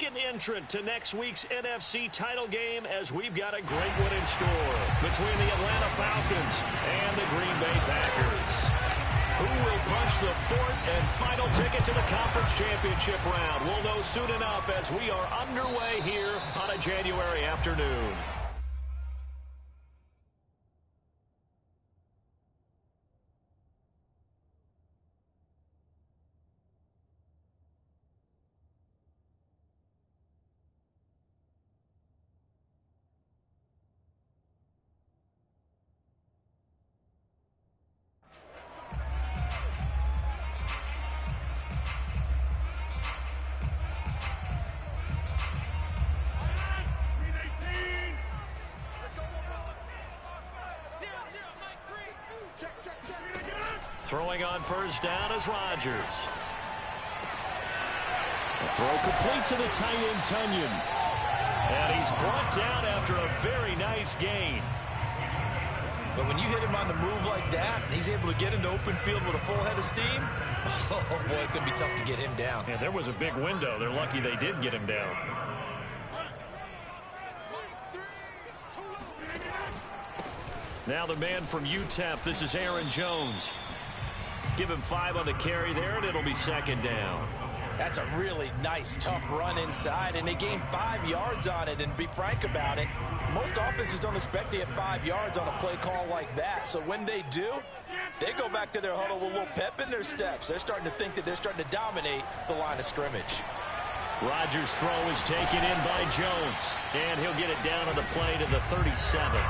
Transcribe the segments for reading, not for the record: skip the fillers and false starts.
Second entrant to next week's NFC title game, as we've got a great one in store between the Atlanta Falcons and the Green Bay Packers. Who will punch the fourth and final ticket to the conference championship round? We'll know soon enough as we are underway here on a January afternoon. Throwing on first down is Rodgers. The throw complete to the tight end, Tunyon. And he's brought down after a very nice gain. But when you hit him on the move like that, and he's able to get into open field with a full head of steam, oh boy, it's going to be tough to get him down. Yeah, there was a big window. They're lucky they did get him down. Now the man from UTEP, this is Aaron Jones. Give him 5 on the carry there, and it'll be second down. That's a really nice, tough run inside, and they gained 5 yards on it. And to be frank about it, most offenses don't expect to get 5 yards on a play call like that. So when they do, they go back to their huddle with a little pep in their steps. They're starting to think that they're starting to dominate the line of scrimmage. Rodgers' throw is taken in by Jones, and he'll get it down on the play to the 37.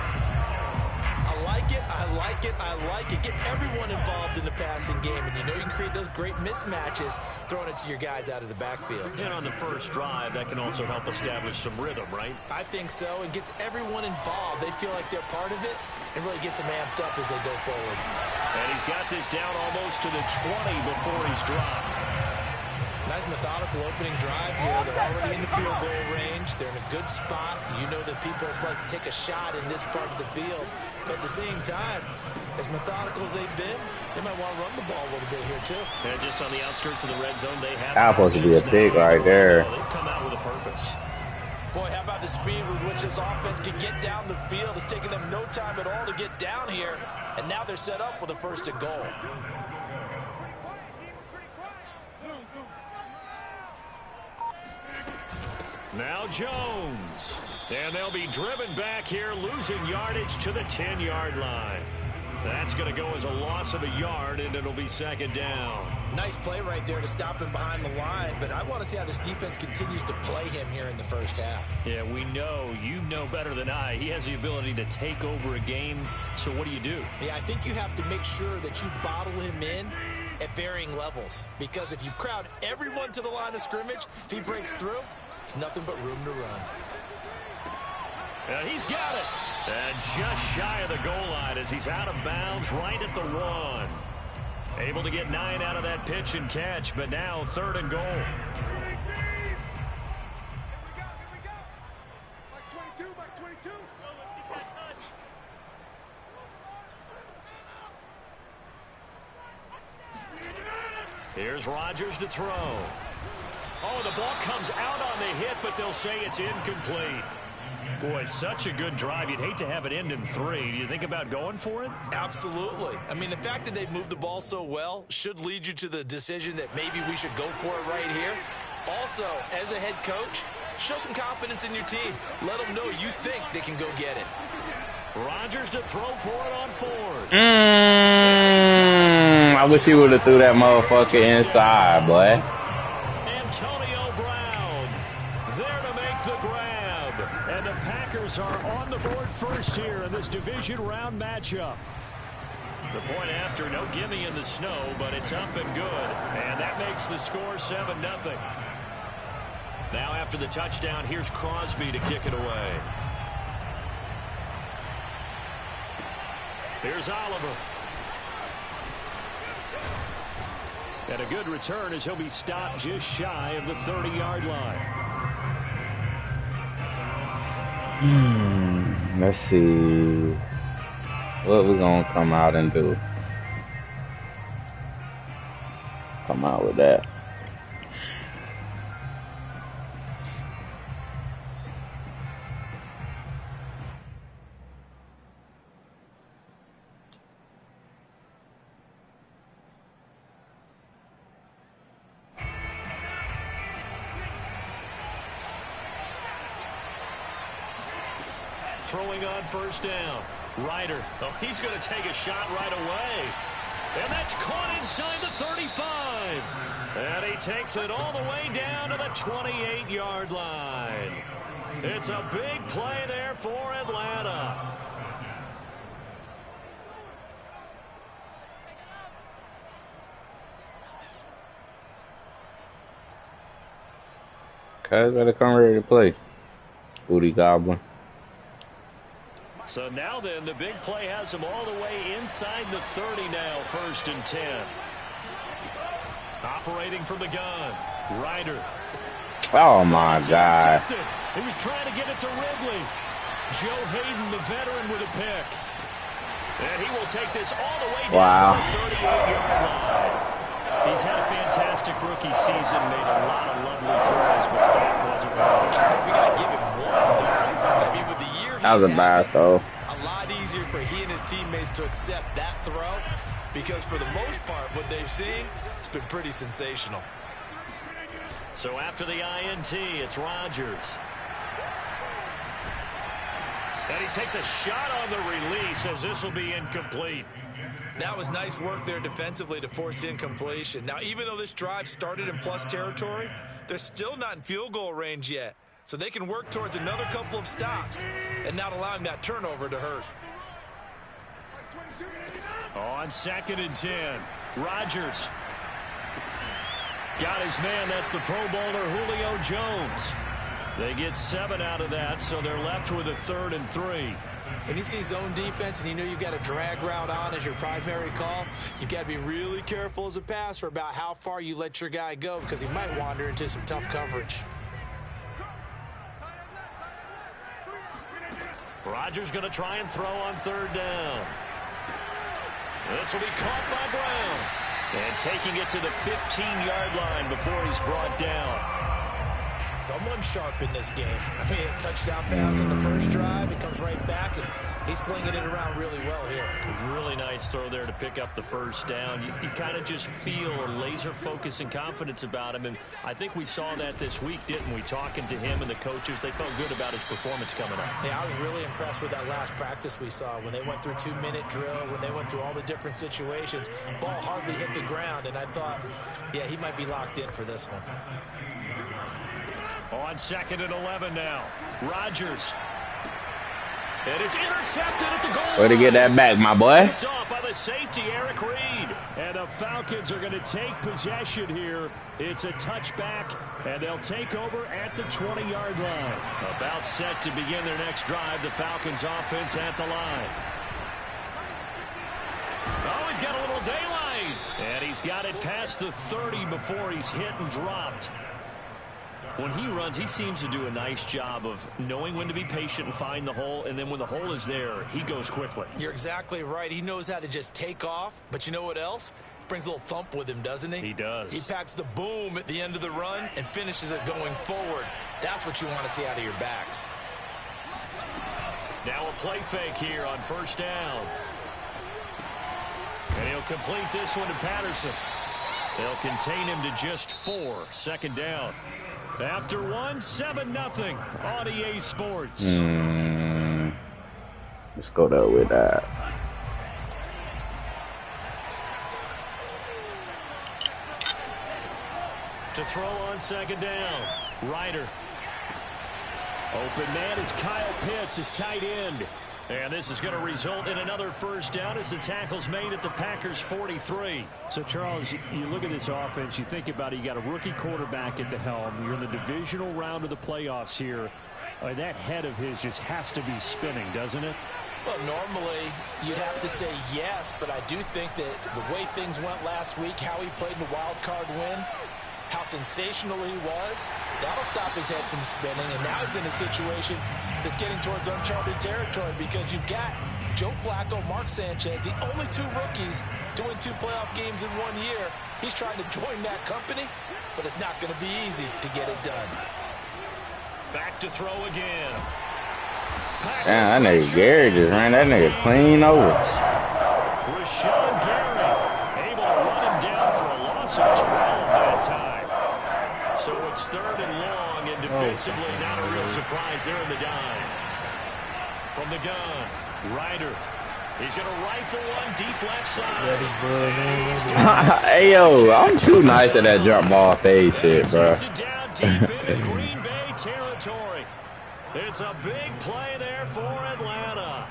I like it, I like it, I like it. Get everyone involved in the passing game, and you know you can create those great mismatches throwing it to your guys out of the backfield. And on the first drive, that can also help establish some rhythm, right? I think so, and gets everyone involved. They feel like they're part of it, and really gets them amped up as they go forward. And he's got this down almost to the 20 before he's dropped. Nice methodical opening drive here. They're already in the field goal range. They're in a good spot. You know that people like to take a shot in this part of the field. But at the same time, as methodical as they've been, they might want to run the ball a little bit here, too. And just on the outskirts of the red zone, they have... That's supposed to be a pick right there. They've come out with a purpose. Boy, how about the speed with which this offense can get down the field? It's taken them no time at all to get down here. And now they're set up with a first and goal. Now Jones. And they'll be driven back here, losing yardage to the 10-yard line. That's going to go as a loss of a yard, and it'll be second down. Nice play right there to stop him behind the line, but I want to see how this defense continues to play him here in the first half. Yeah, we know. You know better than I. He has the ability to take over a game, so what do you do? Yeah, I think you have to make sure that you bottle him in at varying levels, because if you crowd everyone to the line of scrimmage, if he breaks through, there's nothing but room to run. And he's got it. And just shy of the goal line as he's out of bounds right at the 1. Able to get 9 out of that pitch and catch, but now third and goal. Here we go. Box 22, box 22. Here's Rodgers to throw. Oh, the ball comes out on the hit, but they'll say it's incomplete. Boy, such a good drive. You'd hate to have it end in 3. Do you think about going for it? Absolutely. I mean, the fact that they've moved the ball so well should lead you to the decision that maybe we should go for it right here. Also, as a head coach, show some confidence in your team. Let them know you think they can go get it. Rodgers to throw for it on 4th. I wish he would have threw that motherfucker inside, boy. Antonio Brown there to make the grab. And the Packers are on the board first here in this division round matchup. The point after, no gimme in the snow, but it's up and good. And that makes the score 7-0. Now after the touchdown, here's Crosby to kick it away. Here's Oliver. And a good return as he'll be stopped just shy of the 30-yard line. Let's see what we're going to come out and do. Come out with that. Throwing on first down. Ryder. Oh, he's going to take a shot right away. And that's caught inside the 35. And he takes it all the way down to the 28-yard line. It's a big play there for Atlanta. Cuz better come ready to play. Booty Goblin. So now then, the big play has him all the way inside the 30 now, 1st and 10. Operating from the gun, Ryder. Oh, my God. He was trying to get it to Ridley. Joe Hayden, the veteran, with a pick. And he will take this all the way down to the 38-yard line. He's had a fantastic rookie season, made a lot of lovely throws, but that wasn't one. We got to give him one, don't we? I mean, with the year That was a bad throw. A lot easier for he and his teammates to accept that throw because for the most part, what they've seen, it's been pretty sensational. So after the INT, it's Rodgers. And he takes a shot on the release as this will be incomplete. That was nice work there defensively to force incompletion. Now, even though this drive started in plus territory, they're still not in field goal range yet. So they can work towards another couple of stops and not allowing that turnover to hurt. On 2nd and 10, Rodgers. Got his man, that's the Pro Bowler Julio Jones. They get 7 out of that, so they're left with a 3rd and 3. When you see zone defense and you know you've got a drag route on as your primary call, you've got to be really careful as a passer about how far you let your guy go because he might wander into some tough coverage. Rodgers going to try and throw on 3rd down. This will be caught by Brown. And taking it to the 15-yard line before he's brought down. Someone sharp in this game. I mean, a touchdown pass in the first drive. It comes right back, and he's flinging it around really well here. Really nice throw there to pick up the 1st down. You kind of just feel a laser focus and confidence about him, and I think we saw that this week, didn't we? Talking to him and the coaches, they felt good about his performance coming up. Yeah, I was really impressed with that last practice we saw when they went through 2-minute drill, when they went through all the different situations. Ball hardly hit the ground, and I thought, yeah, he might be locked in for this one. On 2nd and 11 now. Rodgers. And it's intercepted at the goal line. Way to get that back, my boy. It's off by the safety, Eric Reed. And the Falcons are going to take possession here. It's a touchback, and they'll take over at the 20-yard line. About set to begin their next drive. The Falcons offense at the line. Oh, he's got a little daylight. And he's got it past the 30 before he's hit and dropped. When he runs, he seems to do a nice job of knowing when to be patient and find the hole, and then when the hole is there, he goes quickly. You're exactly right. He knows how to just take off, but you know what else? Brings a little thump with him, doesn't he? He does. He packs the boom at the end of the run and finishes it going forward. That's what you want to see out of your backs. Now a play fake here on 1st down. And he'll complete this one to Patterson. They'll contain him to just 4. 2nd down. After 1, 7-0 on EA Sports. Let's go there with that. To throw on 2nd down. Ryder. Open man is Kyle Pitts, his tight end. And this is going to result in another 1st down as the tackle's made at the Packers' 43. So, Charles, you look at this offense, you think about it, you got a rookie quarterback at the helm. You're in the divisional round of the playoffs here. That head of his just has to be spinning, doesn't it? Well, normally you'd have to say yes, but I do think that the way things went last week, how he played in the wild card win, how sensational he was, that'll stop his head from spinning. And now he's in a situation that's getting towards uncharted territory because you've got Joe Flacco, Mark Sanchez, the only 2 rookies doing 2 playoff games in 1 year. He's trying to join that company, but it's not going to be easy to get it done. Back to throw again. Damn, that nigga Gary just ran that nigga clean over. Rashawn Gary able to run him down for a loss of 12 that time. So it's 3rd and long, and defensively not a real surprise there in the dime. From the gun, Ryder. He's going to rifle one deep left side. Hey, yo, I'm too nice at that jump ball fade shit, bro. It down deep into Green Bay territory. It's a big play there for Atlanta.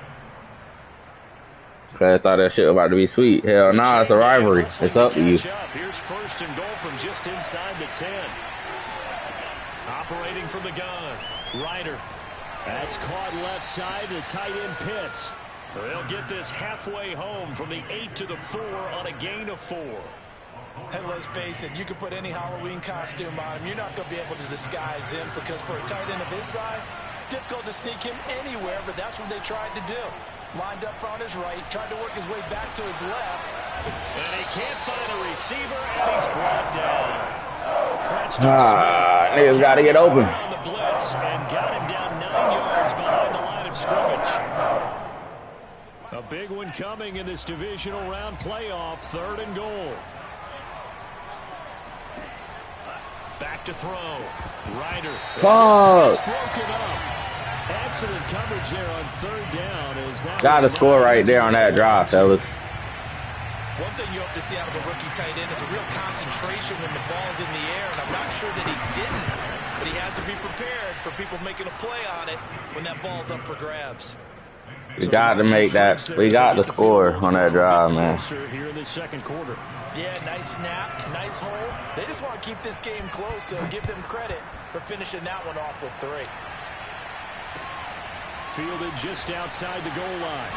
I thought that shit was about to be sweet. Hell nah, it's a rivalry. It's up to you. Here's first and goal from just inside the 10. Operating from the gun, Ryder. That's caught left side to tight end Pitts. They'll get this halfway home from the 8 to the 4 on a gain of 4. Hey, let's face it, you can put any Halloween costume on him. You're not going to be able to disguise him because for a tight end of his size, difficult to sneak him anywhere, but that's what they tried to do. Lined up on his right, tried to work his way back to his left. And he can't find a receiver, and he's brought down. Niggas got to get open. On the blitz and got him down 9 yards behind the line of scrimmage. A big one coming in this divisional round playoff, 3rd and goal. Back to throw. Ryder. Fuck. Broken up. Excellent coverage there on 3rd down. Got to score right there on that drive, fellas. One thing you hope to see out of a rookie tight end is a real concentration when the ball's in the air, and I'm not sure that he didn't, but he has to be prepared for people making a play on it when that ball's up for grabs. We got to make that. We got to score on that drive, man. Here in the 2nd quarter. Yeah, nice snap, nice hole. They just want to keep this game close, so give them credit for finishing that one off with 3. Fielded just outside the goal line.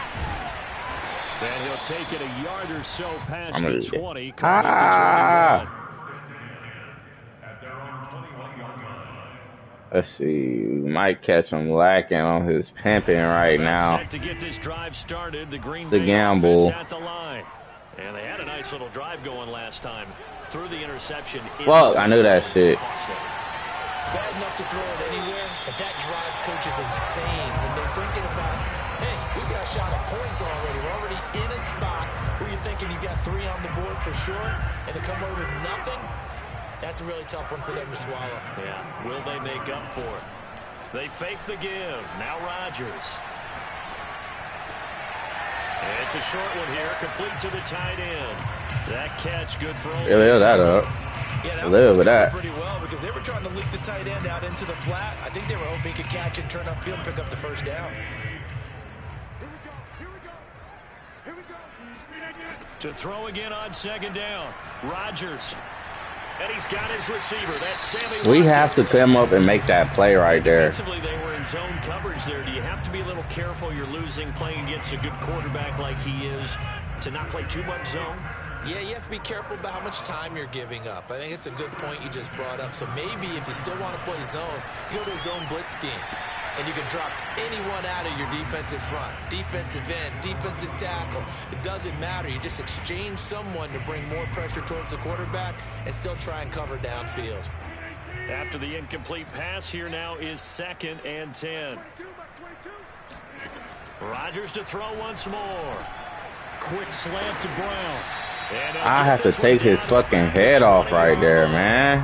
And he'll take it a yard or so past the 20. Let's see. We might catch him lacking on his pimping right now. Set to get this drive started. The Green Bay gamble. At the line. And they had a nice little drive going last time. Through the interception. Fuck, I knew that shit. Bad enough to throw it anywhere, but that drives coaches insane when they're thinking about, hey, we got a shot at points already. We're already in a spot where you're thinking you got 3 on the board for sure, and to come away with nothing, that's a really tough one for them to swallow. Yeah, will they make up for it? They fake the give. Now Rodgers. And it's a short one here, complete to the tight end. That catch good for only. Yeah, that up. Yeah, that was that. Pretty well because they were trying to leak the tight end out into the flat. I think they were hoping he could catch and turn upfield and pick up the first down. Here we go. To throw again on 2nd down. Rodgers. And he's got his receiver. That's Sammy. We have to come up and make that play right there. Defensively, they were in zone coverage there. Do you have to be a little careful? You're losing playing against a good quarterback like he is to not play too much zone? Yeah, you have to be careful about how much time you're giving up. I think it's a good point you just brought up. So maybe if you still want to play zone, you go to a zone blitz scheme. And you can drop anyone out of your defensive front. Defensive end, defensive tackle. It doesn't matter. You just exchange someone to bring more pressure towards the quarterback and still try and cover downfield. After the incomplete pass, here now is 2nd and 10. Rodgers to throw once more. Quick slant to Brown. I have to take his fucking head off right there, man.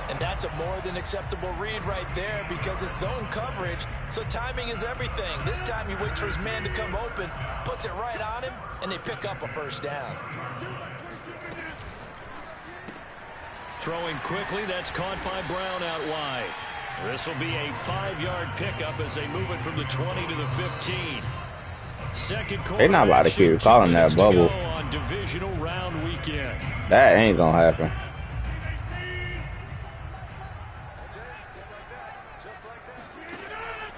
And that's a more than acceptable read right there because it's zone coverage, so timing is everything. This time he waits for his man to come open, puts it right on him, and they pick up a first down. Throwing quickly, that's caught by Brown out wide. This will be a 5-yard pickup as they move it from the 20 to the 15. They're not about to keep calling that bubble. On divisional round weekend. That ain't gonna happen.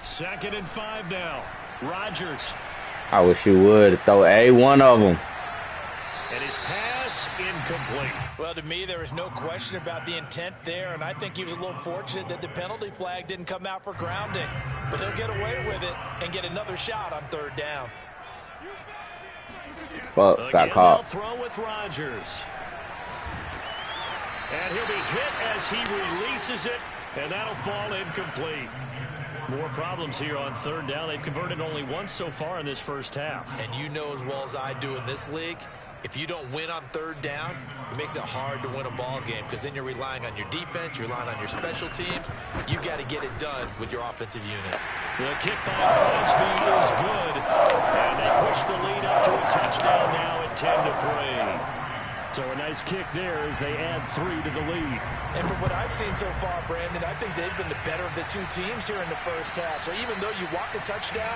Second and 5 now. Rodgers. I wish you would throw one of them. And his pass incomplete. Well, to me, there was no question about the intent there, and I think he was a little fortunate that the penalty flag didn't come out for grounding. But he'll get away with it and get another shot on 3rd down. Fuck, got caught. Throw with Rodgers. And he'll be hit as he releases it, and that'll fall incomplete. More problems here on 3rd down. They've converted only once so far in this first half. And you know as well as I do in this league, If you don't win on third down, it makes it hard to win a ball game because then you're relying on your defense, you're relying on your special teams. You've got to get it done with your offensive unit. The kick by Crosby is good, and they push the lead up to a touchdown now at 10-3. So a nice kick there as they add 3 to the lead. And from what I've seen so far, Brandon, I think they've been the better of the two teams here in the first half. So even though you walk the touchdown,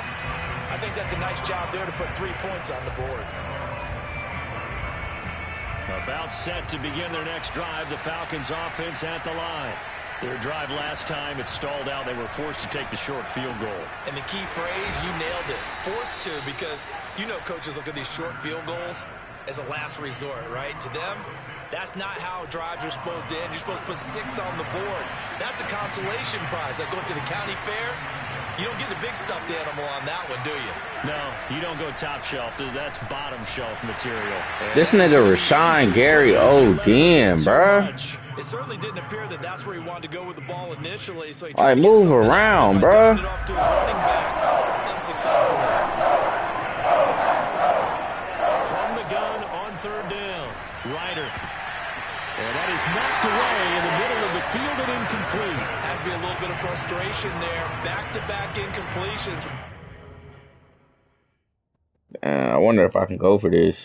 I think that's a nice job there to put 3 points on the board. About set to begin their next drive, the Falcons offense at the line. Their drive last time, it stalled out. They were forced to take the short field goal. And the key phrase, you nailed it. Forced to, because you know coaches look at these short field goals as a last resort, right? To them, that's not how drives are supposed to end. You're supposed to put 6 on the board. That's a consolation prize. Like going to the county fair, you don't get the big stuffed animal on that one, do you? No, you don't go top shelf. That's bottom shelf material. This nigga Rashawn Gary, oh damn, bro. It certainly didn't appear that that's where he wanted to go with the ball initially. So he Like, move around, bro. It off to his running back unsuccessfully. From the gun on third down, Ryder. And that is knocked away in the middle of the field and incomplete. Has to be a little bit of frustration there. Back-to-back incompletions. I wonder if I can go for this.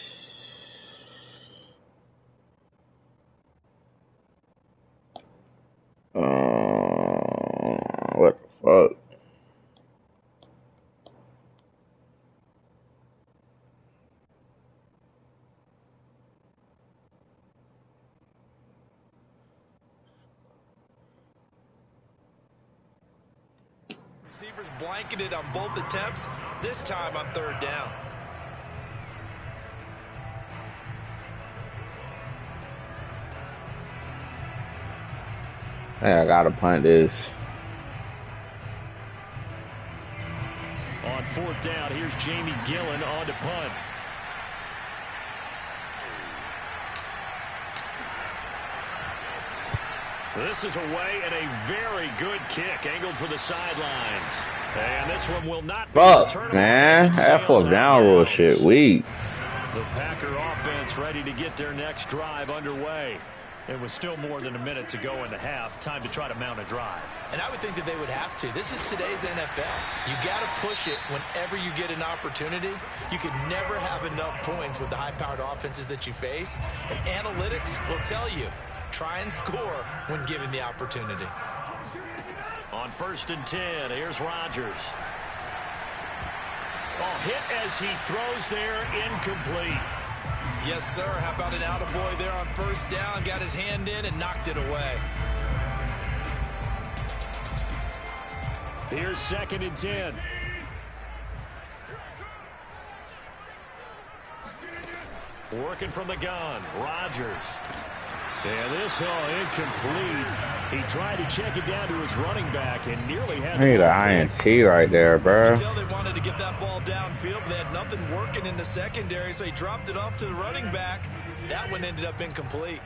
What the fuck? Receivers blanketed on both attempts, this time on third down. Hey, I gotta punt this. On fourth down, here's Jamie Gillen on to punt. This is away and a very good kick angled for the sidelines. And this one will not be Fuck, man. That fourth down rule shit weak. The Packer offense ready to get their next drive underway. It was still more than a minute to go in the half. Time to try to mount a drive. And I would think that they would have to. This is today's NFL. You got to push it whenever you get an opportunity. You could never have enough points with the high-powered offenses that you face. And analytics will tell you, try and score when given the opportunity. On 1st and 10, here's Rodgers. Oh, hit as he throws there, incomplete. Yes, sir. How about an attaboy there on first down? Got his hand in and knocked it away. Here's 2nd and 10. Working from the gun, Rodgers. And this incomplete. He tried to check it down to his running back and nearly had I need an INT right there, bro. You can tell they wanted to get that ball downfield, but they had nothing working in the secondary, so he dropped it off to the running back. That one ended up incomplete.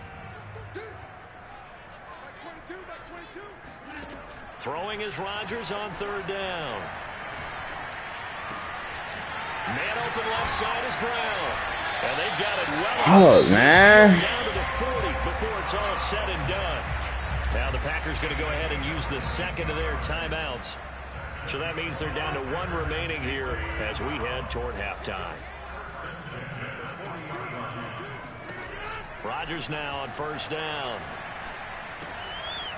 Throwing is Rodgers on third down. Man open left side is Brown. And they've got it well. Oh, man. Down to the 40 before it's all said and done. Now the Packers going to go ahead and use the second of their timeouts. So that means they're down to 1 remaining here as we head toward halftime. Rodgers now on first down.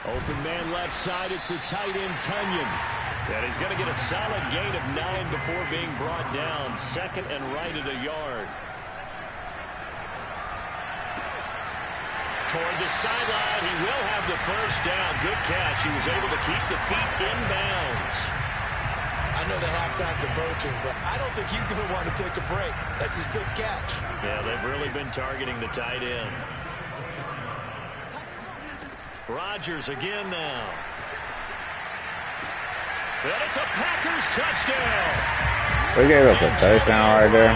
Open man left side. It's the tight end Tunyon. And he's going to get a solid gain of 9 before being brought down. 2nd and right at a yard. Toward the sideline, he will have the first down. Good catch. He was able to keep the feet in bounds. I know the halftime's approaching, but I don't think he's going to want to take a break. That's his 5th catch. Yeah, they've really been targeting the tight end. Rodgers again now. And it's a Packers touchdown. We gave up a touchdown right there.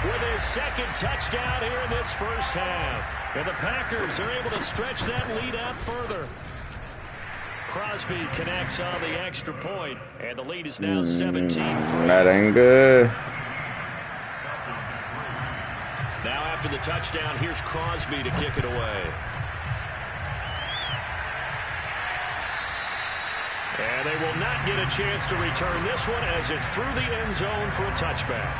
With his 2nd touchdown here in this first half. And the Packers are able to stretch that lead out further. Crosby connects on the extra point, and the lead is now 17-3. That ain't good. Now after the touchdown. Here's Crosby to kick it away. And they will not get a chance to return this one as it's through the end zone for a touchback.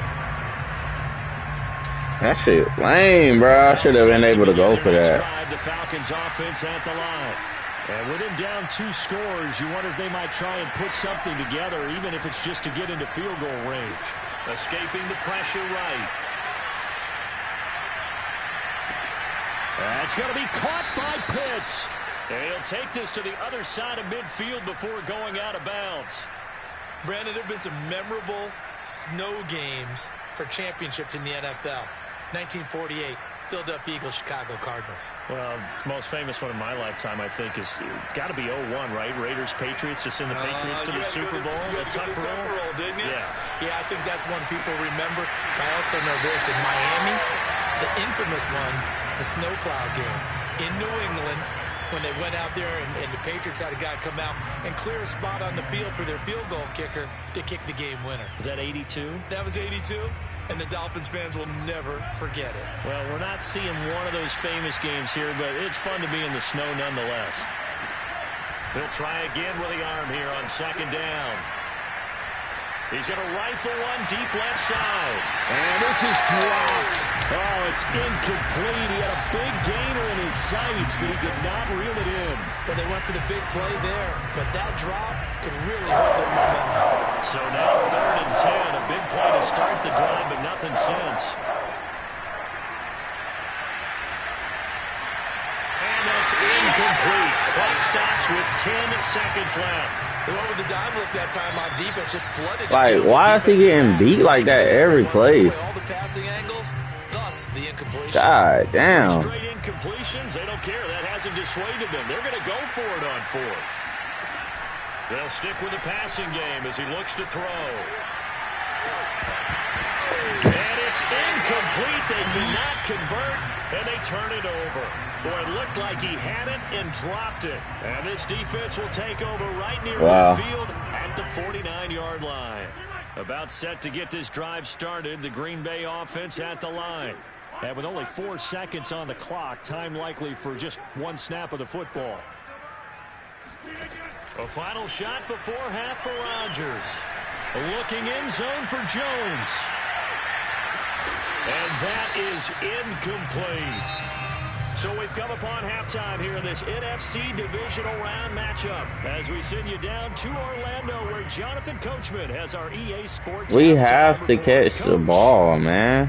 That shit lame, bro. I should have been able to go for that. The Falcons offense at the line. And with him down 2 scores, you wonder if they might try and put something together, even if it's just to get into field goal range. Escaping the pressure right. That's going to be caught by Pitts. And he'll take this to the other side of midfield before going out of bounds. Brandon, there have been some memorable snow games for championships in the NFL. 1948, Philadelphia Eagles, Chicago Cardinals. Well, the most famous one in my lifetime, I think, is got to be 01, right? Raiders, Patriots, to send the Patriots to the Super Bowl. You had to go to the Tucker Roll, didn't you? Yeah. Yeah, I think that's one people remember. I also know this. In Miami, the infamous one, the snowplow game in New England, when they went out there and the Patriots had a guy come out and clear a spot on the field for their field goal kicker to kick the game winner. Is that 82? That was 82, and the Dolphins fans will never forget it. Well, we're not seeing one of those famous games here, but it's fun to be in the snow nonetheless. He'll try again with the arm here on second down. He's going to rifle one deep left side. And this is dropped. Oh, it's incomplete. He had a big gainer in his sights, but he could not reel it in. Well, they went for the big play there, but that drop could really hurt their momentum. So now 3rd and 10. A big play to start the drive, but nothing since. And that's incomplete. Clock stops with 10 seconds left. They went with the dime look that time on defense, just flooded. Like, why is he getting beat like that every play? All the passing angles, thus the incompletion. God damn. Straight incompletions, they don't care. That hasn't dissuaded them. They're going to go for it on 4th. They'll stick with the passing game as he looks to throw. And it's incomplete. They cannot convert, and they turn it over. Boy, it looked like he had it and dropped it. And this defense will take over right near midfield at the 49-yard line. About set to get this drive started, the Green Bay offense at the line. And with only 4 seconds on the clock, time likely for just 1 snap of the football. A final shot before half for Rodgers. Looking in zone for Jones. And that is incomplete. So we've come upon halftime here in this NFC Divisional Round matchup as we send you down to Orlando where Jonathan Coachman has our EA Sports. We have to catch the ball, man.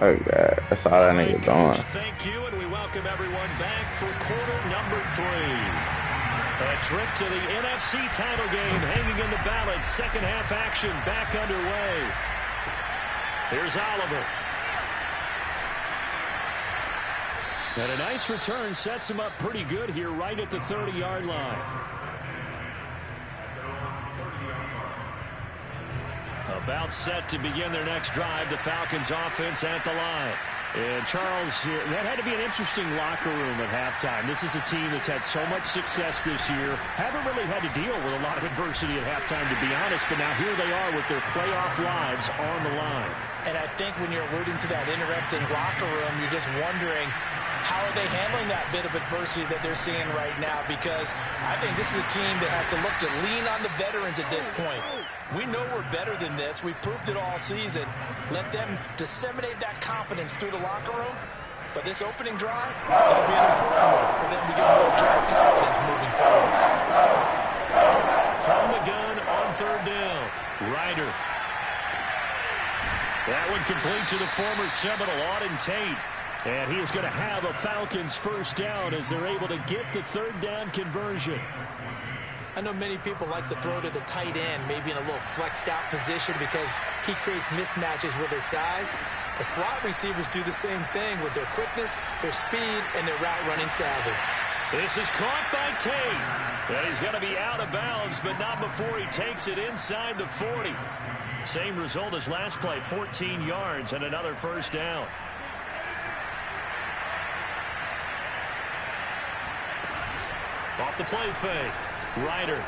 Okay, that's all that nigga doing. Thank you, and we welcome everyone back for quarter number 3. A trip to the NFC title game hanging in the balance. Second half action back underway. Here's Oliver. And a nice return sets him up pretty good here right at the 30-yard line. About set to begin their next drive. The Falcons offense at the line. And Charles, that had to be an interesting locker room at halftime. This is a team that's had so much success this year. Haven't really had to deal with a lot of adversity at halftime, to be honest. But now here they are with their playoff lives on the line. And I think when you're alluding to that interesting locker room, you're just wondering, how are they handling that bit of adversity that they're seeing right now? Because I think this is a team that has to look to lean on the veterans at this point. We know we're better than this. We've proved it all season. Let them disseminate that confidence through the locker room. But this opening drive, that'll be an important one for them to get more drive confidence moving forward. From the gun on 3rd down. Ryder. That one complete to the former Seminole, Auden Tate. And he is going to have a Falcons first down as they're able to get the 3rd down conversion. I know many people like to throw to the tight end, maybe in a little flexed out position because he creates mismatches with his size. The slot receivers do the same thing with their quickness, their speed, and their route running savvy. This is caught by Tate. And he's going to be out of bounds, but not before he takes it inside the 40. Same result as last play, 14 yards and another first down. Off the play fake. Ryder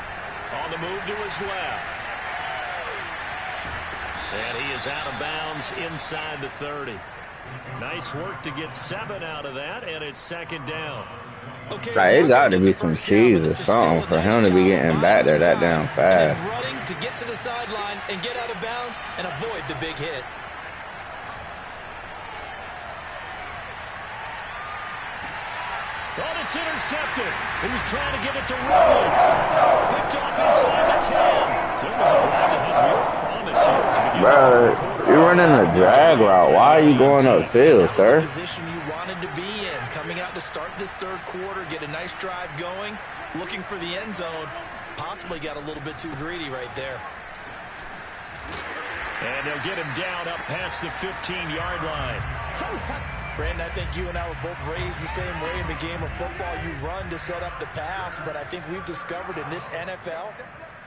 On the move to his left. And he is out of bounds inside the 30. Nice work to get 7 out of that, and it's second down. Okay, it got to be some cheese or something for him to be getting back there that damn fast. Running to get to the sideline and get out of bounds and avoid the big hit. Oh, it's intercepted. He was trying to get it to Ridley. Picked off inside the 10. So it was a drive that had real promise here to begin. Bro, you're running a drag route. Why are you going upfield, sir? Position you wanted to be in. Coming out to start this third quarter, get a nice drive going, looking for the end zone. Possibly got a little bit too greedy right there. And they'll get him down up past the 15-yard line. Brandon, I think you and I were both raised the same way in the game of football. You run to set up the pass, but I think we've discovered in this NFL,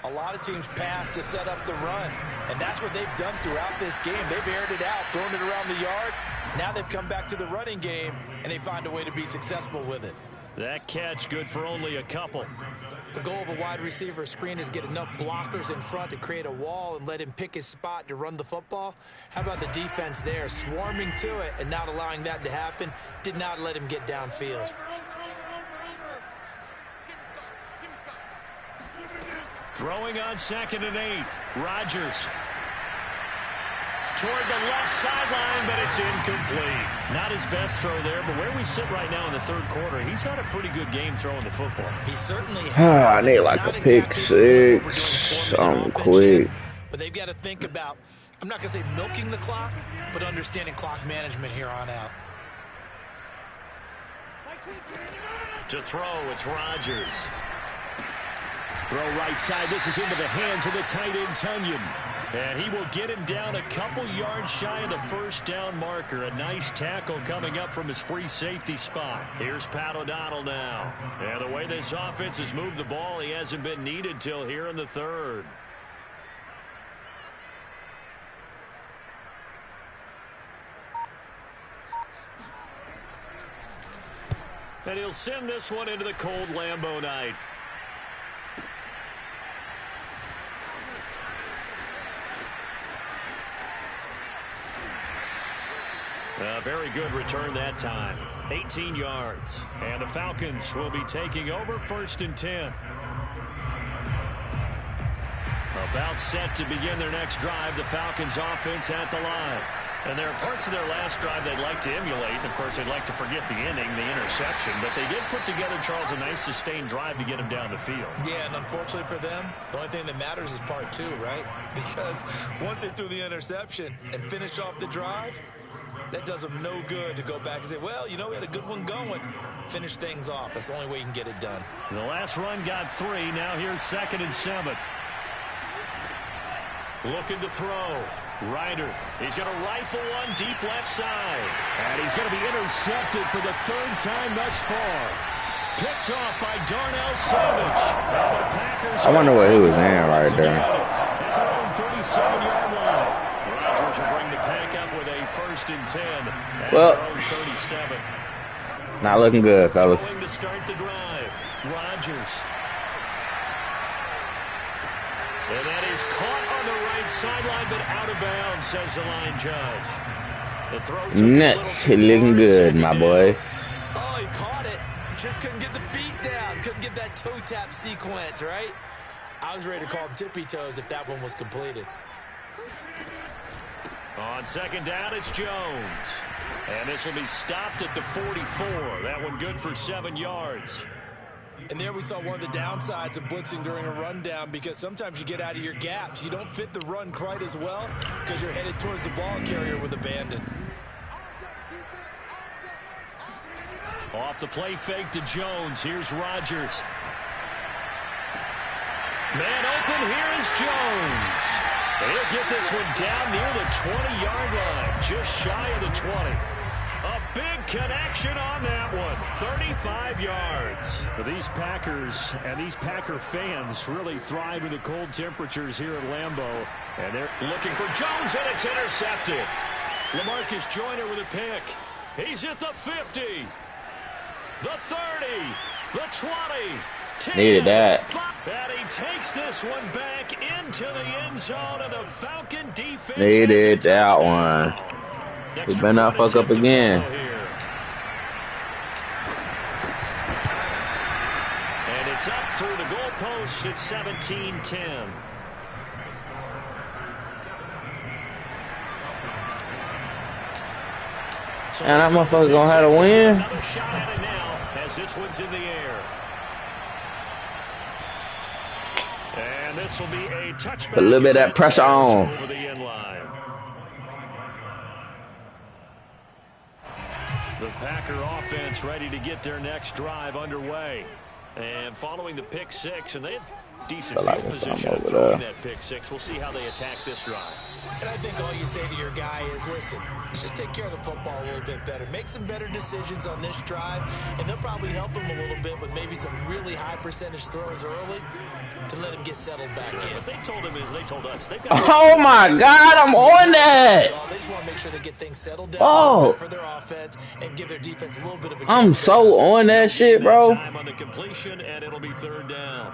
a lot of teams pass to set up the run, and that's what they've done throughout this game. They've aired it out, thrown it around the yard. Now they've come back to the running game, and they find a way to be successful with it. That catch good for only a couple. The goal of a wide receiver screen is get enough blockers in front to create a wall and let him pick his spot to run the football. How about the defense there, swarming to it and not allowing that to happen? Did not let him get downfield. Throwing on 2nd and 8. Rodgers. Toward the left sideline, but it's incomplete. Not his best throw there, but where we sit right now in the third quarter, he's had a pretty good game throwing the football. He certainly has. I need like a pick six, something quick. But they've got to think about, I'm not going to say milking the clock, but understanding clock management here on out. To throw, it's Rodgers. Throw right side. This is into the hands of the tight end, Tunyon. And he will get him down a couple yards shy of the first down marker. A nice tackle coming up from his free safety spot. Here's Pat O'Donnell now. And the way this offense has moved the ball, he hasn't been needed till here in the third. And he'll send this one into the cold Lambeau night. A very good return that time. 18 yards. And the Falcons will be taking over 1st and 10. About set to begin their next drive. The Falcons offense at the line. And there are parts of their last drive they'd like to emulate. And, of course, they'd like to forget the inning, the interception. But they did put together, Charles, a nice sustained drive to get him down the field. Yeah, and unfortunately for them, the only thing that matters is part 2, right? Because once they threw the interception and finished off the drive, that does them no good to go back and say, well, you know, we had a good one going. Finish things off. That's the only way you can get it done. The last run got 3. Now here's 2nd and 7. Looking to throw. Ryder. He's going to rifle one deep left side. And he's going to be intercepted for the 3rd time thus far. Picked off by Darnell Savage. I wonder what he was in right there. At their own 37-yard line. Rodgers will bring the pack up with a 1st and 10 at their own 37. Not looking good, fellas. Throwing to start the drive. Rodgers. And that is caught on the right sideline, but out of bounds, says the line judge. The throw took Nuts, looking good, my boys. Oh, he caught it. Just couldn't get the feet down. Couldn't get that toe tap sequence, right? I was ready to call him tippy toes if that one was completed. On 2nd down, it's Jones. And this will be stopped at the 44. That one good for 7 yards. And there we saw one of the downsides of blitzing during a rundown, because sometimes you get out of your gaps. You don't fit the run quite as well because you're headed towards the ball carrier with abandon. Off the play fake to Jones. Here's Rodgers. Man open, here is Jones. And he'll get this one down near the 20-yard line, just shy of the 20. A big connection on that one. 35 yards. These Packers and these Packer fans really thrive in the cold temperatures here at Lambeau. And they're looking for Jones, and it's intercepted. LaMarcus Joyner with a pick. He's at the 50. The 30. The 20. 10. Needed that. And he takes this one back into the end zone, and the Falcon defense Needed that one. We better not fuck up again. And it's up through the goalpost. It's 17-10. And that motherfucker gonna have to win. Another shot at it now as this one's in the air. And this will be a touchback. Put a little bit of that pressure on. Over the end line. The Packer offense ready to get their next drive underway. And following the pick six, and they have decent field position throwing that pick six. We'll see how they attack this drive. And I think all you say to your guy is, listen, let's just take care of the football a little bit better. Make some better decisions on this drive, and they'll probably help him a little bit with maybe some really high percentage throws early to let him get settled back in. But they told us. Oh my God, I'm on that. They just want to make sure they get things settled down for their offense and give their defense a little bit of a chance. I'm so on that shit, bro. Time on the completion, and it'll be third down.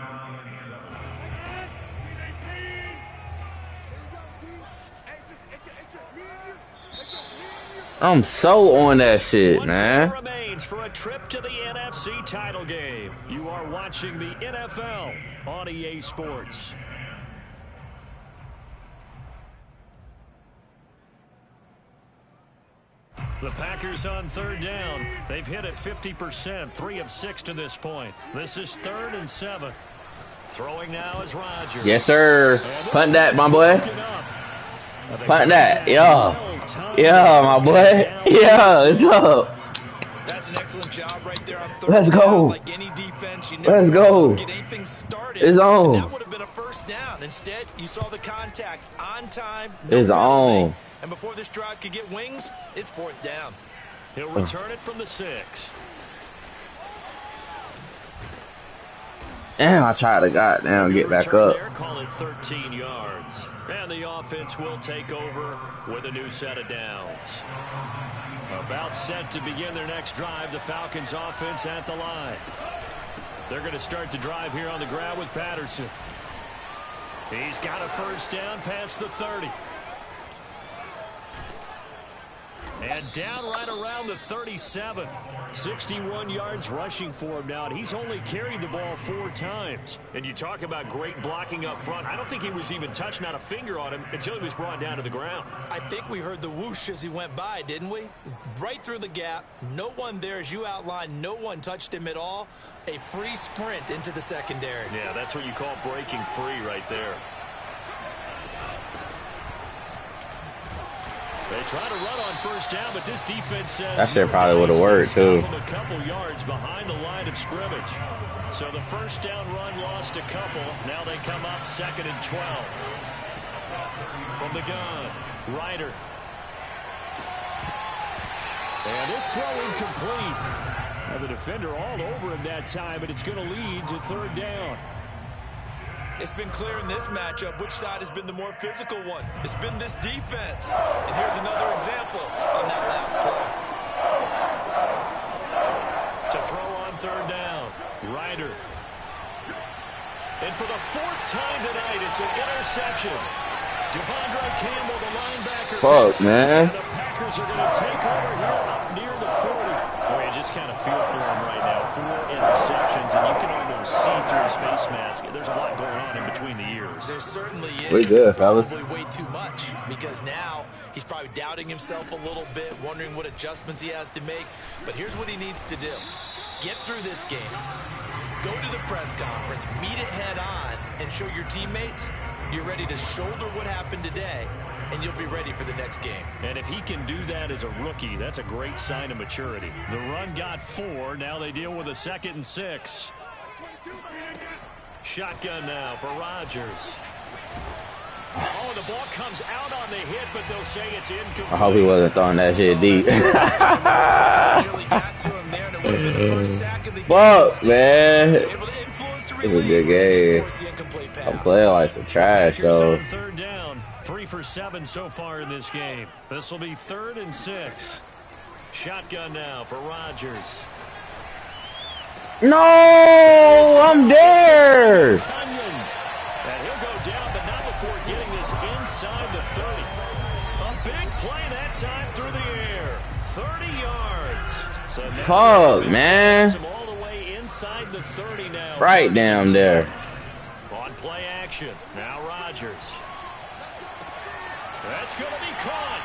I'm so on that shit, man. One remains for a trip to the NFC title game. You are watching the NFL on EA Sports. The Packers on third down. They've hit it 50%, 3 of 6 to this point. This is 3rd and 7. Throwing now is Rodgers. Yes, sir. Punt that, my boy. Punt that. Yeah. Yeah, my boy. Yeah, it's up. That's an excellent job right there on third. Let's go. Like any defense, let's go. Get anything started. It's on. That would have been a first down. Instead, you saw the contact on time. It's on. And before this drive could get wings, it's 4th down. He'll return it from the 6. Damn, I tried to goddamn get back up. There, call it 13 yards. And the offense will take over with a new set of downs. About set to begin their next drive, the Falcons offense at the line. They're going to start the drive here on the ground with Patterson. He's got a first down past the 30. And down right around the 37. 61 yards rushing for him now, and he's only carried the ball 4 times. And you talk about great blocking up front. I don't think he was even touched, not a finger on him, until he was brought down to the ground. I think we heard the whoosh as he went by, didn't we? Right through the gap. No one there, as you outlined. No one touched him at all. A free sprint into the secondary. Yeah, that's what you call breaking free right there. They try to run on first down, but this defense says that shit probably would have worked too. A couple yards behind the line of scrimmage. So the first down run lost a couple. Now they come up 2nd and 12. From the gun, Ryder. And this throw incomplete. Now the defender all over him that time, but it's going to lead to 3rd down. It's been clear in this matchup which side has been the more physical one. It's been this defense. And here's another example on that last play. To throw on 3rd down, Ryder. And for the 4th time tonight, it's an interception. Devondre Campbell, the linebacker. Fuck, man. And the Packers are going to take over here up near the 40. Boy, you just kind of feel for him right now. 4 interceptions, and you can almost see through his face mask. There's a lot going on in between the ears. There certainly is. We good, fellas. Probably way too much, because now he's probably doubting himself a little bit, wondering what adjustments he has to make. But here's what he needs to do. Get through this game. Go to the press conference, meet it head on, and show your teammates you're ready to shoulder what happened today, and you'll be ready for the next game. And if he can do that as a rookie, that's a great sign of maturity. The run got 4. Now they deal with a 2nd and 6. Shotgun now for Rodgers. Oh, the ball comes out on the hit, but they'll say it's incomplete. I hope he wasn't throwing that shit deep. Fuck, man. It was a good game. I'm playing like some trash, though. 3rd down, 3 for 7 so far in this game. This will be 3rd and 6. Shotgun now for Rodgers. No, I'm there. And he'll go down, but not before getting this inside the 30. A big play that time through the air. 30 yards. So Fuck, man. All the way inside the 30 now. Right down there. On play action. Now Rodgers. That's going to be caught.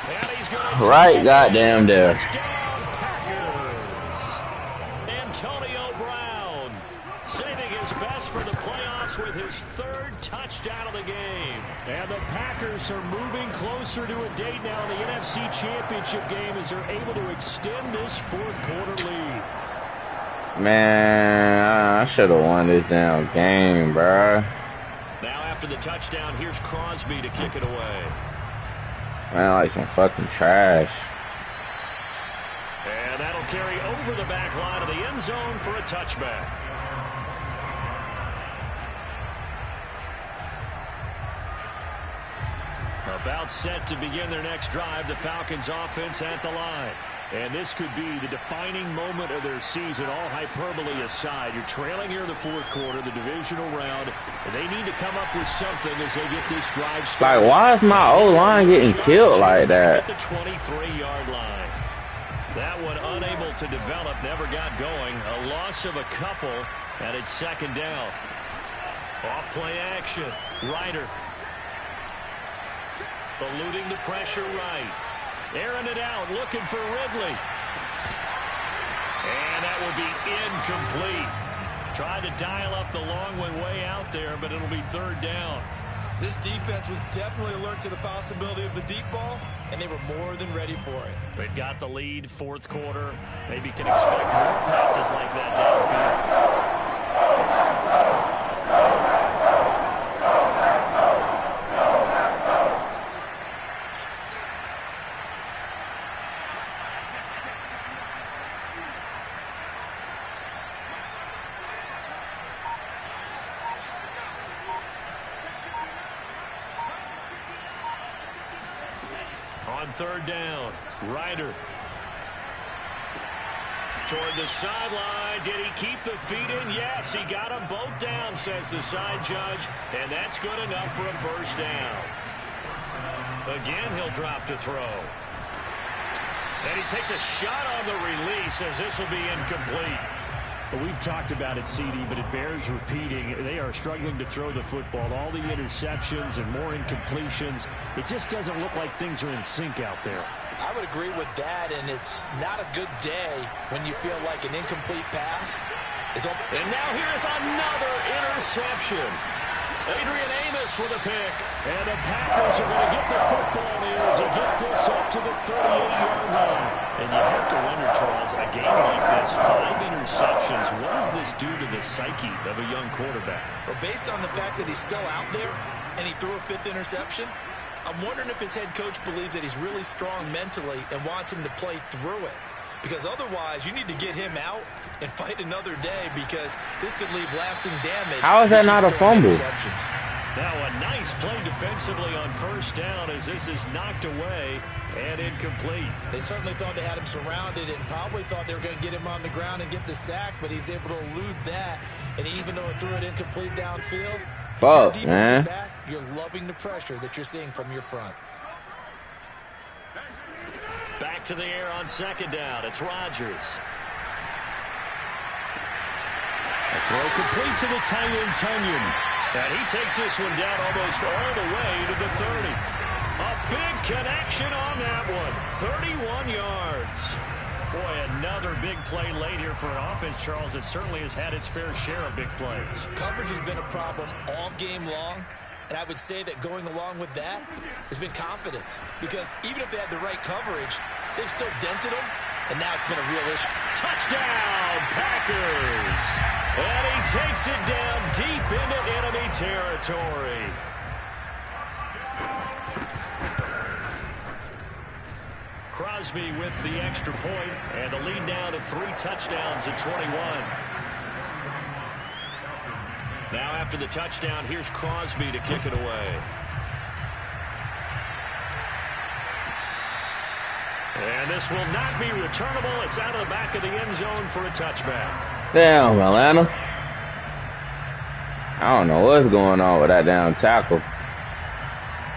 And he's going to Right goddamn there. Touchdown, Packers. Antonio Brown saving his best for the playoffs with his 3rd touchdown of the game. And the Packers are moving closer to a date now in the NFC Championship game as they're able to extend this 4th quarter lead. Man, I should have won this damn game, bro. Now after the touchdown, here's Crosby to kick it away. Man, like some fucking trash. And that'll carry over the back line of the end zone for a touchback. About set to begin their next drive, the Falcons offense at the line. And this could be the defining moment of their season, all hyperbole aside. You're trailing here in the 4th quarter, the divisional round, and they need to come up with something as they get this drive started. Like, why is my O-line getting killed like that? At the 23-yard line. That one unable to develop, never got going. A loss of a couple, and it's 2nd down. Off play action. Ryder. Eluding the pressure right. Airing it out, looking for Ridley. And that will be incomplete. Tried to dial up the long one way out there, but it'll be 3rd down. This defense was definitely alert to the possibility of the deep ball, and they were more than ready for it. They've got the lead, 4th quarter. Maybe can expect more passes like that downfield. On 3rd down, Ryder. Toward the sideline. Did he keep the feet in? Yes, he got them both down, says the side judge. And that's good enough for a 1st down. Again, he'll drop to throw. And he takes a shot on the release as this will be incomplete. Well, we've talked about it, CD, but it bears repeating. They are struggling to throw the football. All the interceptions and more incompletions. It just doesn't look like things are in sync out there. I would agree with that, and it's not a good day when you feel like an incomplete pass is on. And now here is another interception. Adrian Amos with a pick. And the Packers are going to get the football here as he gets this up to the 38-yard line. And you have to wonder, Charles, a game like this, 5 interceptions, what does this do to the psyche of a young quarterback? Well, based on the fact that he's still out there and he threw a 5th interception, I'm wondering if his head coach believes that he's really strong mentally and wants him to play through it. Because otherwise, you need to get him out and fight another day because this could leave lasting damage. How is that not a fumble? Now a nice play defensively on 1st down as this is knocked away and incomplete. They certainly thought they had him surrounded and probably thought they were going to get him on the ground and get the sack, but he was able to elude that. And even though it threw it incomplete downfield, fuck, man. Back, you're loving the pressure that you're seeing from your front. Back to the air on 2nd down. It's Rodgers. A throw complete to the tight end, Tunyon. And he takes this one down almost all the way to the 30. A big connection on that one. 31 yards. Boy, another big play late here for an offense, Charles, that certainly has had its fair share of big plays. Coverage has been a problem all game long. And I would say that going along with that has been confidence. Because even if they had the right coverage, they've still dented them. And now it's been a real issue. Touchdown, Packers. And he takes it down deep into enemy territory. Crosby with the extra point, and the lead now to 3 touchdowns at 21. Now after the touchdown, here's Crosby to kick it away. And this will not be returnable. It's out of the back of the end zone for a touchback. Damn, Atlanta. I don't know what's going on with that damn tackle.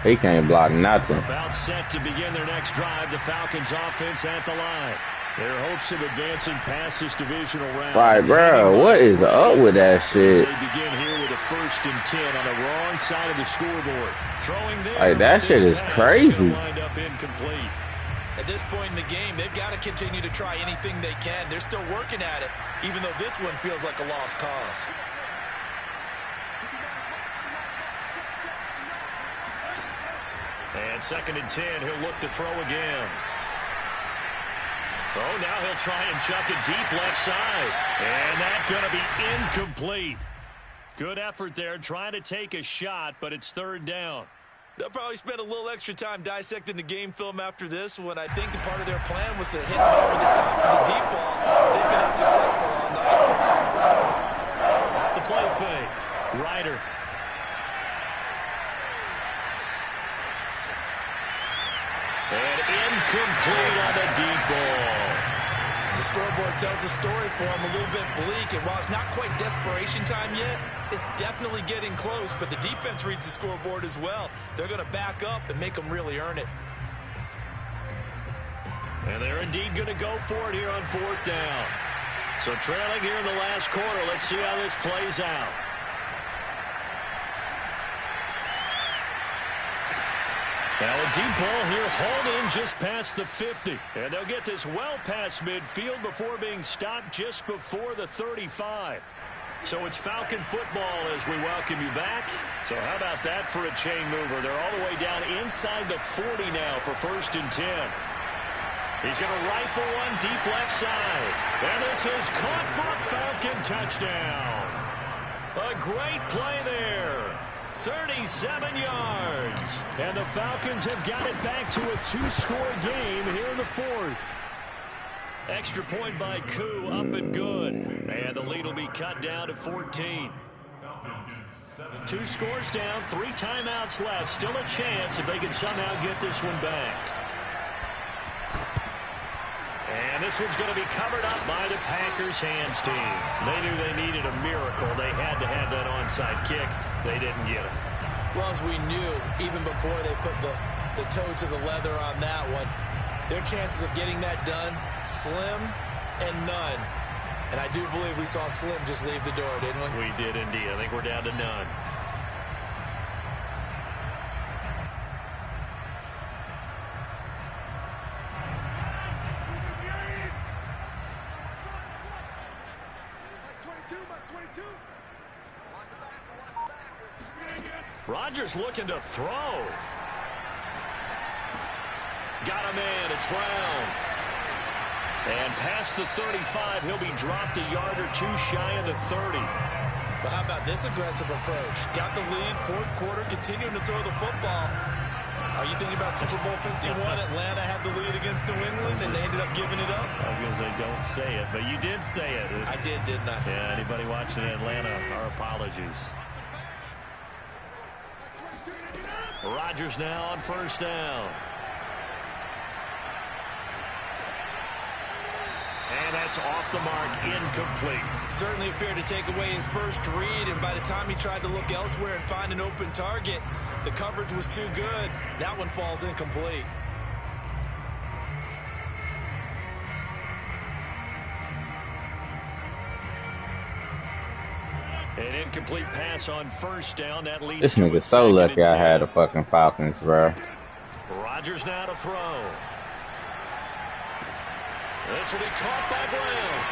He can't block nothing. About set to begin their next drive. The Falcons offense at the line. Their hopes of advancing past this divisional round. Like, bro, what is up with that shit? They begin here with a 1st and 10 on the wrong side of the scoreboard. Throwing there, like, that shit is crazy. Wind up incomplete. At this point in the game, they've got to continue to try anything they can. They're still working at it, even though this one feels like a lost cause. And 2nd and 10, he'll look to throw again. Oh, now he'll try and chuck it deep left side. And that's going to be incomplete. Good effort there, trying to take a shot, but it's 3rd down. They'll probably spend a little extra time dissecting the game film after this one. I think the part of their plan was to hit over the top of the deep ball. They've been unsuccessful all night. The play fake. Ryder. And incomplete on the deep ball. The scoreboard tells a story for him, a little bit bleak, and while it's not quite desperation time yet, it's definitely getting close, but the defense reads the scoreboard as well. They're going to back up and make them really earn it. And they're indeed going to go for it here on 4th down. So trailing here in the last quarter, let's see how this plays out. Now a deep ball here, hauled in just past the 50. And they'll get this well past midfield before being stopped just before the 35. So it's Falcon football as we welcome you back. So how about that for a chain mover? They're all the way down inside the 40 now for 1st and 10. He's going to rifle one deep left side. And this is caught for a Falcon touchdown. A great play there. 37 yards. And the Falcons have got it back to a 2-score game here in the 4th. Extra point by Koo, up and good. And the lead will be cut down to 14. 2 scores down, 3 timeouts left. Still a chance if they can somehow get this one back. And this one's going to be covered up by the Packers hands team. They knew they needed a miracle. They had to have that onside kick. They didn't get it. Well, as we knew, even before they put the toe to the leather on that one, their chances of getting that done, slim and none. And I do believe we saw Slim just leave the door, didn't we? We did indeed. I think we're down to none. Rodgers looking to throw. Got a man. It's Brown. And past the 35, he'll be dropped a yard or 2 shy of the 30. But how about this aggressive approach? Got the lead, 4th quarter, continuing to throw the football. Are you thinking about Super Bowl 51? Atlanta had the lead against New England, and they ended up giving it up? I was going to say, don't say it, but you did say it. I did, didn't I? Yeah, anybody watching Atlanta, our apologies. Rodgers now on 1st down. And that's off the mark, incomplete. Certainly appeared to take away his first read, and by the time he tried to look elsewhere and find an open target, the coverage was too good. That one falls incomplete. An incomplete pass on 1st down. That leads This to nigga a so 2nd lucky and I 10. had the fucking Falcons, bro. Rodgers now to throw. This will be caught by Brown.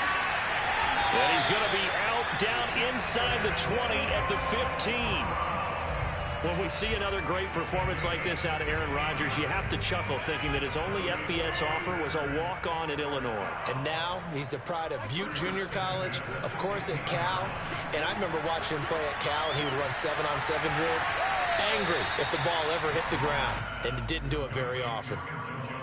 And he's going to be out down inside the 20 at the 15. When we see another great performance like this out of Aaron Rodgers, you have to chuckle thinking that his only FBS offer was a walk-on at Illinois. And now he's the pride of Butte Junior College, of course at Cal. And I remember watching him play at Cal, and he would run 7-on-7 drills. Angry if the ball ever hit the ground, and it didn't do it very often.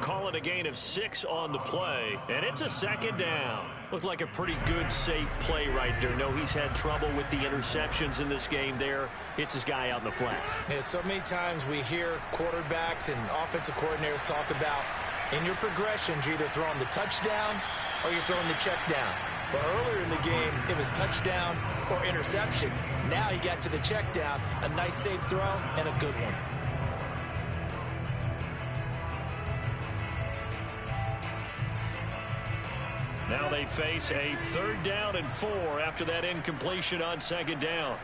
Call it a gain of 6 on the play, and it's a 2nd down. Looked like a pretty good, safe play right there. No, he's had trouble with the interceptions in this game there. Hits his guy out in the flat. Yeah, so many times we hear quarterbacks and offensive coordinators talk about In your progressions, you're either throwing the touchdown or you're throwing the check down. But earlier in the game, it was touchdown or interception. Now he got to the check down, a nice safe throw, and a good one. Now they face a 3rd down and 4 after that incompletion on 2nd down.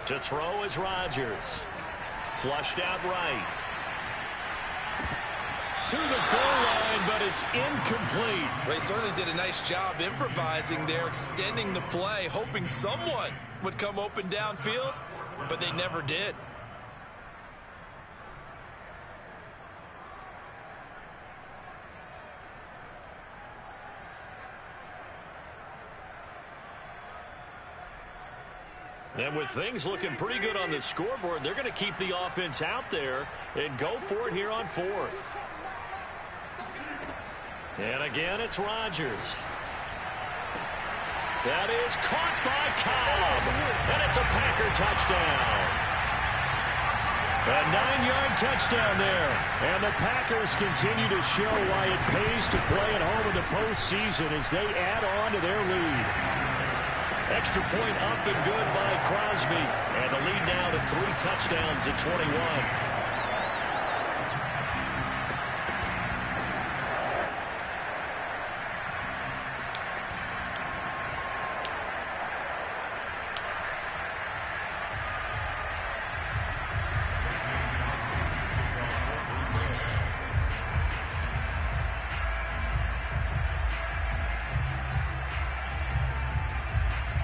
To throw is Rodgers. Flushed out right. To the goal line, but it's incomplete. They certainly did a nice job improvising there, extending the play, hoping someone would come open downfield, but they never did. And with things looking pretty good on the scoreboard, they're going to keep the offense out there and go for it here on 4th. And again, it's Rodgers. That is caught by Cobb. And it's a Packer touchdown. A 9-yard touchdown there. And the Packers continue to show why it pays to play at home in the postseason as they add on to their lead. Extra point up and good by Crosby. And the lead now to 3 touchdowns at 21.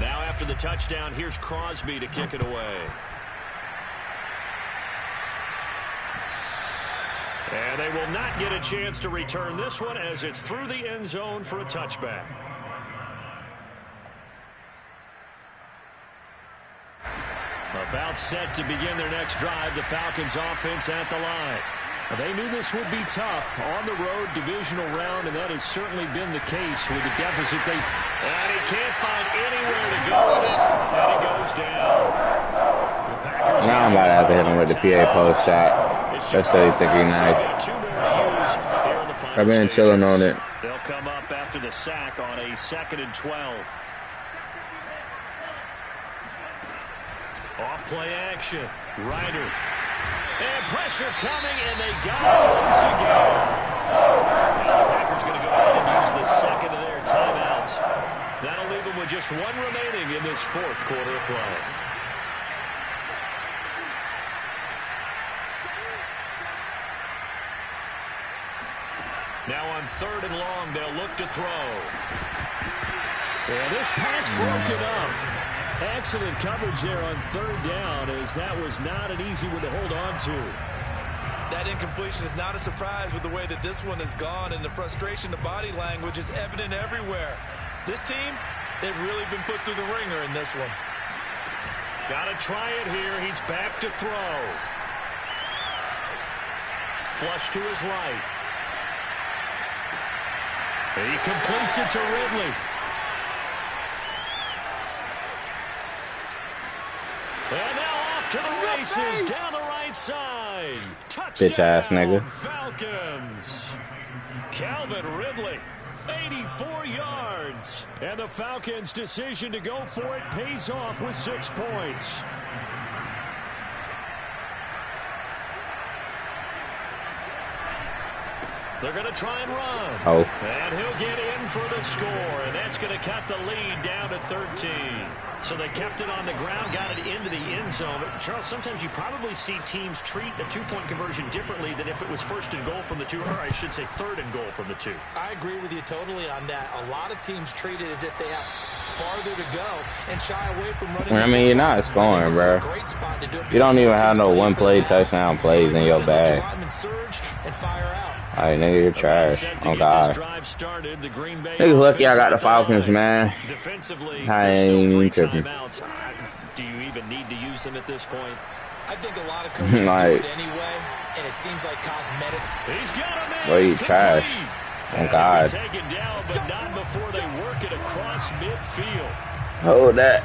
Now after the touchdown, here's Crosby to kick it away. And they will not get a chance to return this one as it's through the end zone for a touchback. About set to begin their next drive, the Falcons offense at the line. They knew this would be tough on the road divisional round, and that has certainly been the case with the deficit they... And he can't find anywhere to go with it, and he goes down. Now I'm about to have to hit him with the PA post shot. That's so you think he's nice. I've been chilling on it. They'll come up after the sack on a 2nd and 12. Off play action. Ryder. And pressure coming, and they got it once again. Now the Packers going to go ahead and use the 2nd of their timeouts. That'll leave them with just 1 remaining in this 4th quarter of play. Now on 3rd and long, they'll look to throw. And this pass broken up. Excellent coverage there on 3rd down, as that was not an easy one to hold on to. That incompletion is not a surprise with the way that this one has gone, and the frustration, the body language is evident everywhere. This team, they've really been put through the ringer in this one. Got to try it here. He's back to throw. Flush to his right. He completes it to Ridley. And now off to the races down the right side. Touchdown, bitch ass nigga. Falcons. Calvin Ridley, 84 yards. And the Falcons' decision to go for it pays off with 6 points. They're going to try and run. Oh. And he'll get in for the score, and that's going to cut the lead down to 13. So they kept it on the ground, got it into the end zone. But Charles, sometimes you probably see teams treat a 2-point conversion differently than if it was 1st and goal from the 2, or I should say 3rd and goal from the 2. I agree with you totally on that. A lot of teams treat it as if they have farther to go and shy away from running. I mean, you're not scoring, bro. You don't even have no one-play touchdown plays in your bag. All right, nigga, you're trash. Oh, God. Niggas lucky I got the Falcons, man. I ain't even tripping. Do you even need to use them at this point? I think a lot of coaches like, do it anyway, and it seems like cosmetics. He's got him in. Well, you trash. Oh, God. Taken down, but not before they work it across midfield. Hold that.